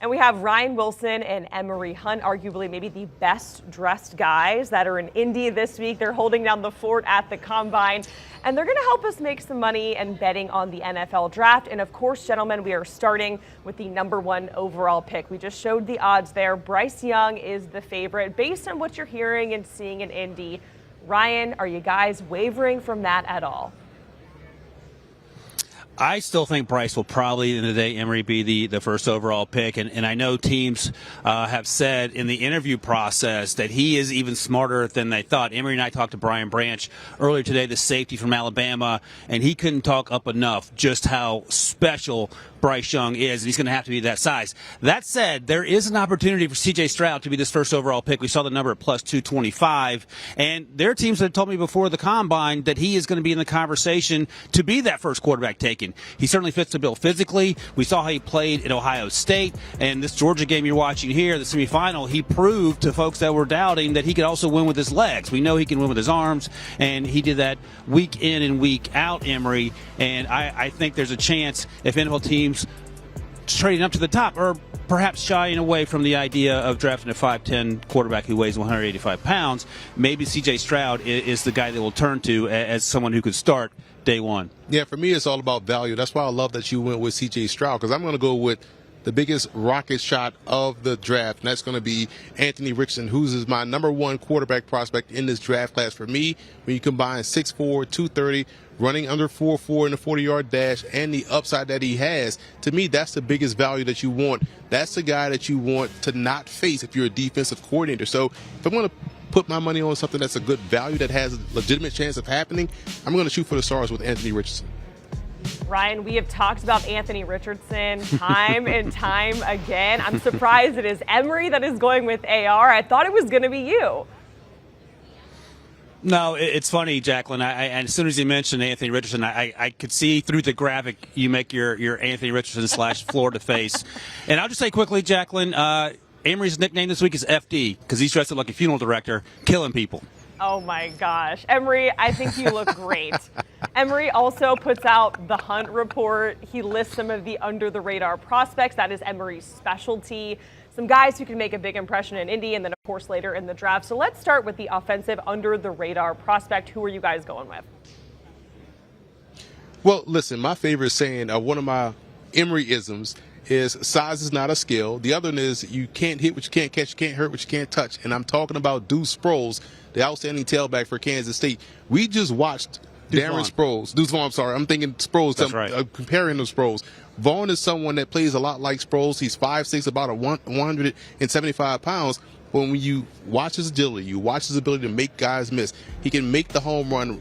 And we have Ryan Wilson and Emory Hunt, arguably maybe the best dressed guys that are in Indy this week. They're holding down the fort at the Combine, and they're going to help us make some money and betting on the NFL draft. And of course, gentlemen, we are starting with the #1 overall pick. We just showed the odds there. Bryce Young is the favorite based on what you're hearing and seeing in Indy. Ryan, are you guys wavering from that at all? I still think Bryce will probably, in the day, Emory, be the first overall pick. And I know teams have said in the interview process that he is even smarter than they thought. Emory and I talked to Brian Branch earlier today, the safety from Alabama, and he couldn't talk up enough just how special Bryce Young is, and he's going to have to be that size. That said, there is an opportunity for C.J. Stroud to be this first overall pick. We saw the number at plus 225, and there are teams that have told me before the Combine that he is going to be in the conversation to be that first quarterback taken. He certainly fits the bill physically. We saw how he played at Ohio State, and this Georgia game you're watching here, the semifinal, he proved to folks that were doubting that he could also win with his legs. We know he can win with his arms, and he did that week in and week out, Emory, and I think there's a chance if NFL teams trading up to the top or perhaps shying away from the idea of drafting a 5'10 quarterback who weighs 185 pounds, maybe C.J. Stroud is the guy they will turn to as someone who could start day one. Yeah, for me, it's all about value. That's why I love that you went with C.J. Stroud, because I'm going to go with the biggest rocket shot of the draft, and that's going to be Anthony Richardson, who's my #1 quarterback prospect in this draft class. For me, when you combine 6'4", 230, running under 4.4 in the 40-yard dash, and the upside that he has, to me, that's the biggest value that you want. That's the guy that you want to not face if you're a defensive coordinator. So if I'm going to put my money on something that's a good value, that has a legitimate chance of happening, I'm going to shoot for the stars with Anthony Richardson. Ryan, we have talked about Anthony Richardson time and time again. I'm surprised it is Emory that is going with AR. I thought it was going to be you. No, it's funny, Jacqueline. As soon as you mentioned Anthony Richardson, I could see through the graphic you make your Anthony Richardson / Florida face. And I'll just say quickly, Jacqueline, Emory's nickname this week is FD because he's dressed up like a funeral director, killing people. Oh, my gosh. Emory, I think you look great. Emory also puts out the Hunt Report. He lists some of the under-the-radar prospects. That is Emory's specialty. Some guys who can make a big impression in Indy and then, of course, later in the draft. So let's start with the offensive under-the-radar prospect. Who are you guys going with? Well, listen, my favorite saying, one of my Emory-isms, is size is not a skill. The other one is you can't hit what you can't catch, you can't hurt what you can't touch. And I'm talking about Deuce Sproles, the outstanding tailback for Kansas State. We just watched Darren Sproles. Deuce Vaughn, I'm sorry. I'm thinking Sproles. That's right. Comparing them to Sproles. Vaughn is someone that plays a lot like Sproles. He's 5'6", about 175 pounds. But when you watch his agility, you watch his ability to make guys miss. He can make the home run.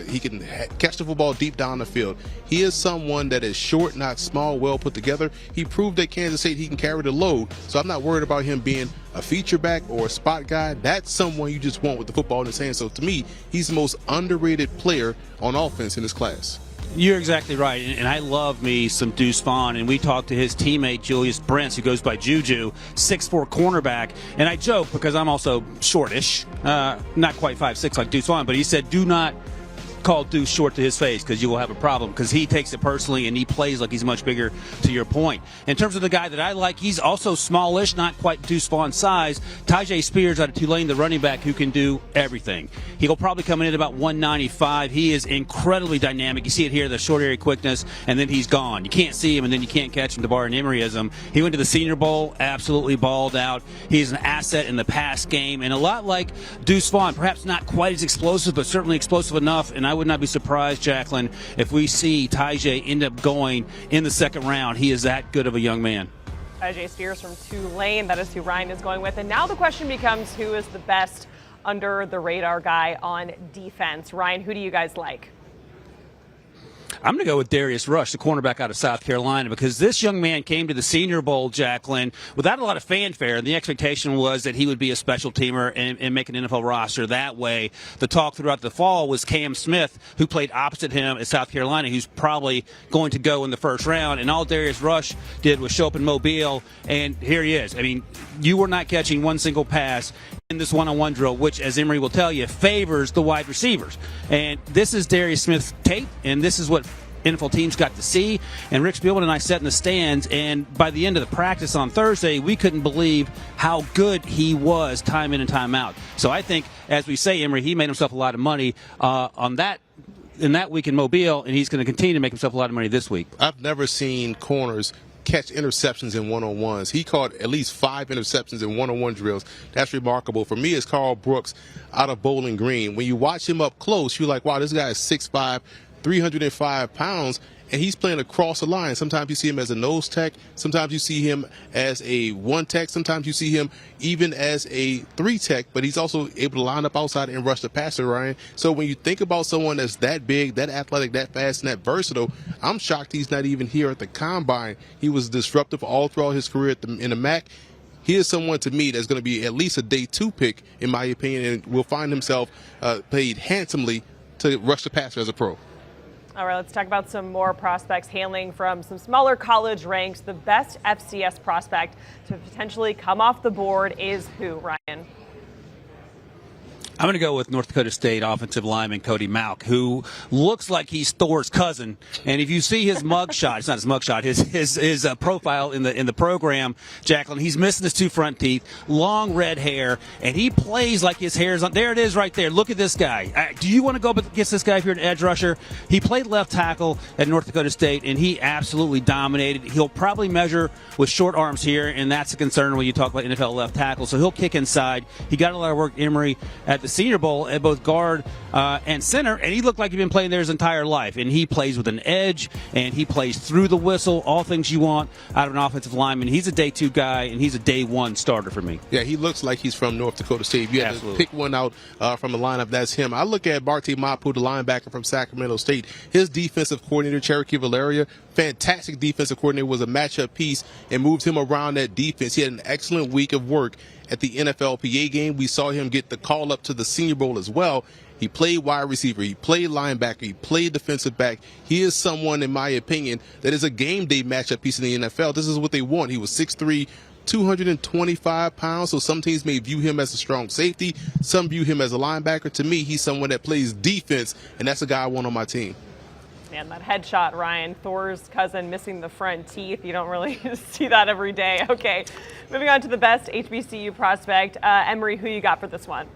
He can catch the football deep down the field. He is someone that is short, not small, well put together. He proved at Kansas State he can carry the load. So I'm not worried about him being a feature back or a spot guy. That's someone you just want with the football in his hand. So to me, he's the most underrated player on offense in this class. You're exactly right, and I love me some Deuce Vaughn, and we talked to his teammate Julius Brents, who goes by Juju, 6'4" cornerback, and I joke because I'm also shortish, not quite 5'6" like Deuce Vaughn, but he said do not call Deuce short to his face because you will have a problem because he takes it personally and he plays like he's much bigger, to your point. In terms of the guy that I like, he's also smallish, not quite Deuce Vaughn size. Tyjae Spears out of Tulane, the running back who can do everything. He'll probably come in at about 195. He is incredibly dynamic. You see it here, the short area quickness, and then he's gone. You can't see him and then you can't catch him, to bar an Emoryism. He went to the Senior Bowl, absolutely balled out. He's an asset in the pass game, and a lot like Deuce Vaughn, perhaps not quite as explosive, but certainly explosive enough, and I would not be surprised, Jacqueline, if we see Tyjae end up going in the second round. He is that good of a young man. Tyjae Spears from Tulane, that is who Ryan is going with. And now the question becomes, who is the best under-the-radar guy on defense? Ryan, who do you guys like? I'm going to go with Darius Rush, the cornerback out of South Carolina, because this young man came to the Senior Bowl, Jacqueline, without a lot of fanfare. The expectation was that he would be a special teamer and make an NFL roster that way. The talk throughout the fall was Cam Smith, who played opposite him at South Carolina, who's probably going to go in the first round. And all Darius Rush did was show up in Mobile, and here he is. I mean, you were not catching one single pass in this one-on-one drill, which, as Emory will tell you, favors the wide receivers. And this is Darius Smith's tape, and this is what NFL teams got to see. And Rick Spielman and I sat in the stands, and by the end of the practice on Thursday, we couldn't believe how good he was time in and time out. So I think, as we say, Emory, he made himself a lot of money in that week in Mobile, and he's going to continue to make himself a lot of money this week. I've never seen corners catch interceptions in one-on-ones. He caught at least 5 interceptions in one-on-one drills. That's remarkable. For me, it's Carl Brooks out of Bowling Green. When you watch him up close, you're like, wow, this guy is 6'5", 305 pounds, and he's playing across the line. Sometimes you see him as a nose tech. Sometimes you see him as a 1 tech. Sometimes you see him even as a 3 tech, but he's also able to line up outside and rush the passer, Ryan. So when you think about someone that's that big, that athletic, that fast, and that versatile, I'm shocked he's not even here at the Combine. He was disruptive all throughout his career in the MAC. He is someone, to me, that's going to be at least a day 2 pick, in my opinion, and will find himself paid handsomely to rush the passer as a pro. All right, let's talk about some more prospects hailing from some smaller college ranks. The best FCS prospect to potentially come off the board is who, Ryan? I'm going to go with North Dakota State offensive lineman Cody Malk, who looks like he's Thor's cousin. And if you see his mugshot, it's not his mugshot, his profile in the program, Jacqueline, he's missing his 2 front teeth, long red hair, and he plays like his hair's on. There it is right there. Look at this guy. Do you want to go up against this guy if you're an edge rusher? He played left tackle at North Dakota State, and he absolutely dominated. He'll probably measure with short arms here, and that's a concern when you talk about NFL left tackle. So he'll kick inside. He got a lot of work, Emory, at the Senior Bowl at both guard and center, and he looked like he'd been playing there his entire life. And he plays with an edge, and he plays through the whistle, all things you want out of an offensive lineman. He's a day 2 guy, and he's a day 1 starter for me. Yeah, he looks like he's from North Dakota State. If you had to pick one out from the lineup, that's him. I look at Barty Mapu, the linebacker from Sacramento State. His defensive coordinator, Cherokee Valeria, fantastic defensive coordinator, was a matchup piece and moved him around that defense. He had an excellent week of work at the NFLPA game. We saw him get the call up to the Senior Bowl as well. He played wide receiver. He played linebacker. He played defensive back. He is someone, in my opinion, that is a game day matchup piece in the NFL. This is what they want. He was 6'3", 225 pounds, so some teams may view him as a strong safety. Some view him as a linebacker. To me, he's someone that plays defense, and that's a guy I want on my team. Man, that headshot, Ryan, Thor's cousin missing the front teeth. You don't really see that every day. Okay, moving on to the best HBCU prospect. Emory, who you got for this one?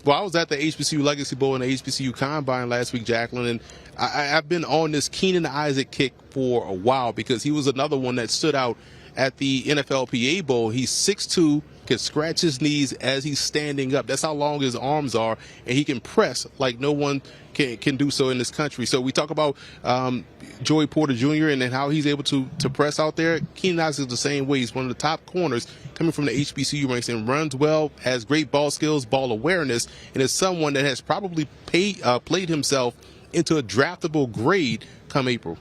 Well, I was at the HBCU Legacy Bowl and the HBCU Combine last week, Jacqueline, and I've been on this Keenan Isaac kick for a while because he was another one that stood out at the NFLPA Bowl. He's 6'2", can scratch his knees as he's standing up. That's how long his arms are, and he can press like no one can do so in this country. So we talk about Joey Porter Jr. and then how he's able to press out there. Keenan Isaac is the same way. He's one of the top corners coming from the HBCU ranks and runs well, has great ball skills, ball awareness, and is someone that has probably played himself into a draftable grade come April.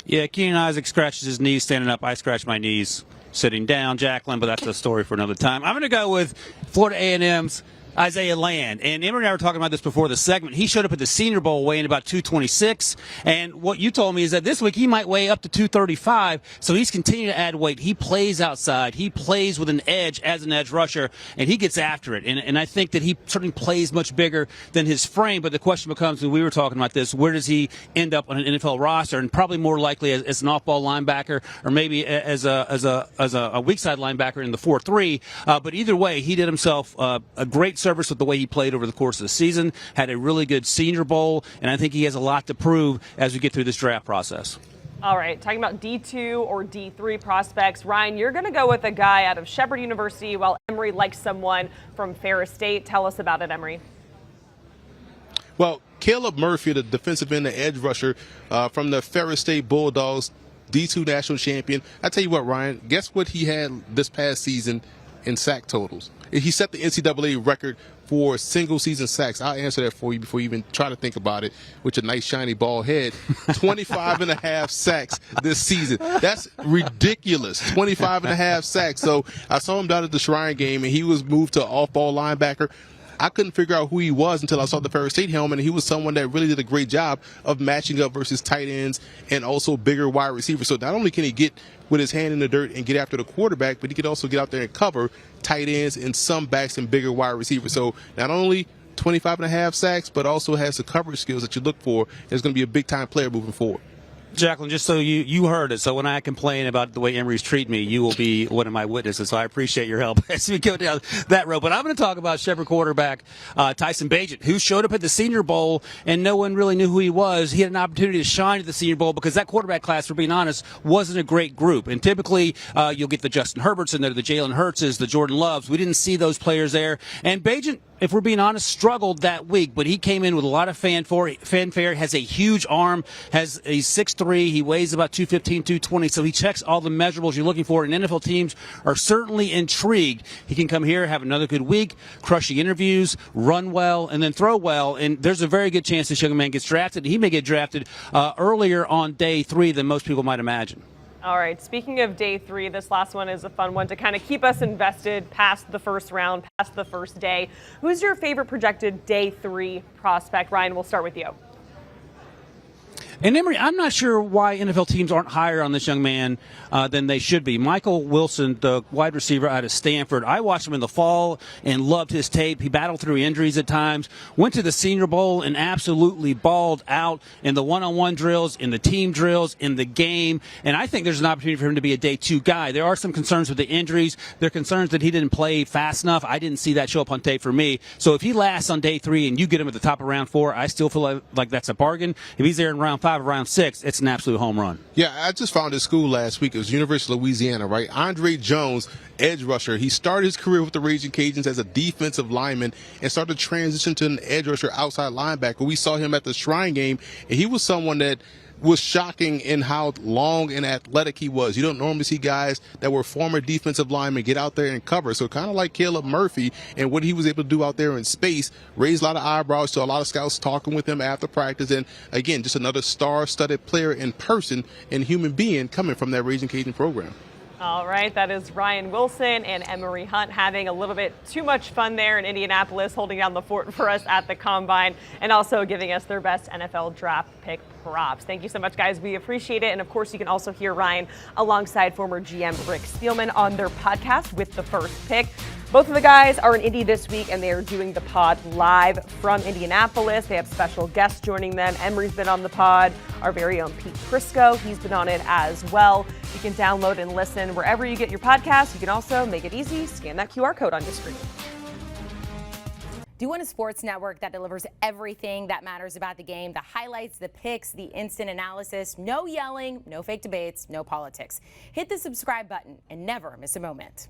Yeah, Keenan Isaac scratches his knees standing up. I scratch my knees sitting down, Jacqueline, but that's a story for another time. I'm going to go with Florida A&M's Isaiah Land. And Emory and I were talking about this before the segment. He showed up at the Senior Bowl weighing about 226. And what you told me is that this week he might weigh up to 235. So he's continuing to add weight. He plays outside. He plays with an edge as an edge rusher, and he gets after it. And I think that he certainly plays much bigger than his frame. But the question becomes, when we were talking about this, where does he end up on an NFL roster? And probably more likely as an off-ball linebacker or maybe as a weak side linebacker in the 4-3. But either way, he did himself a great service with the way he played over the course of the season, had a really good Senior Bowl, and I think he has a lot to prove as we get through this draft process. All right, talking about D2 or D3 prospects, Ryan, you're going to go with a guy out of Shepherd University while Emory likes someone from Ferris State. Tell us about it, Emory. Well, Caleb Murphy, the defensive end, the edge rusher from the Ferris State Bulldogs, D2 national champion. I tell you what, Ryan, guess what he had this past season in sack totals? He set the NCAA record for single season sacks. I'll answer that for you before you even try to think about it with your nice shiny bald head. 25 and a half sacks this season. That's ridiculous. 25 and a half sacks. So I saw him down at the Shrine game, and he was moved to off-ball linebacker. I couldn't figure out who he was until I saw the Ferris State helmet, and he was someone that really did a great job of matching up versus tight ends and also bigger wide receivers. So not only can he get with his hand in the dirt and get after the quarterback, but he could also get out there and cover tight ends and some backs and bigger wide receivers. So not only 25.5 sacks, but also has the coverage skills that you look for. Is going to be a big-time player moving forward. Jacqueline, just so you heard it, so when I complain about the way Emory's treat me, you will be one of my witnesses, so I appreciate your help as we go down that road. But I'm going to talk about Shepherd quarterback Tyson Bagent, who showed up at the Senior Bowl, and no one really knew who he was. He had an opportunity to shine at the Senior Bowl because that quarterback class, for being honest, wasn't a great group. And typically, you'll get the Justin Herberts in there, the Jalen Hurtses, the Jordan Loves. We didn't see those players there. And Bagent, if we're being honest, struggled that week, but he came in with a lot of fanfare, has a huge arm, he's 6'3", he weighs about 215, 220, so he checks all the measurables you're looking for, and NFL teams are certainly intrigued. He can come here, have another good week, crush the interviews, run well, and then throw well, and there's a very good chance this young man gets drafted. He may get drafted earlier on day 3 than most people might imagine. All right, speaking of day 3, this last one is a fun one to kind of keep us invested past the first round, past the first day. Who's your favorite projected day 3 prospect? Ryan, we'll start with you. And Emory, I'm not sure why NFL teams aren't higher on this young man than they should be. Michael Wilson, the wide receiver out of Stanford, I watched him in the fall and loved his tape. He battled through injuries at times, went to the Senior Bowl and absolutely balled out in the one-on-one drills, in the team drills, in the game. And I think there's an opportunity for him to be a day 2 guy. There are some concerns with the injuries. There are concerns that he didn't play fast enough. I didn't see that show up on tape for me. So if he lasts on day 3 and you get him at the top of round 4, I still feel like that's a bargain. If he's there in round 5 or round 6, it's an absolute home run. Yeah, I just found his school last week. It was University of Louisiana, right? Andre Jones, edge rusher. He started his career with the Raging Cajuns as a defensive lineman and started to transition to an edge rusher outside linebacker. We saw him at the Shrine game, and he was someone that was shocking in how long and athletic he was. You don't normally see guys that were former defensive linemen get out there and cover. So kind of like Caleb Murphy and what he was able to do out there in space, raised a lot of eyebrows to a lot of scouts talking with him after practice. And again, just another star-studded player in person and human being coming from that Raging Cajun program. All right, that is Ryan Wilson and Emory Hunt having a little bit too much fun there in Indianapolis, holding down the fort for us at the Combine and also giving us their best NFL draft pick props. Thank you so much, guys. We appreciate it. And of course, you can also hear Ryan alongside former GM Rick Spielman on their podcast With the First Pick. Both of the guys are in Indy this week, and they are doing the pod live from Indianapolis. They have special guests joining them. Emory's been on the pod. Our very own Pete Prisco, he's been on it as well. You can download and listen wherever you get your podcast. You can also make it easy, scan that QR code on your screen. Do you want a sports network that delivers everything that matters about the game? The highlights, the picks, the instant analysis, no yelling, no fake debates, no politics. Hit the subscribe button and never miss a moment.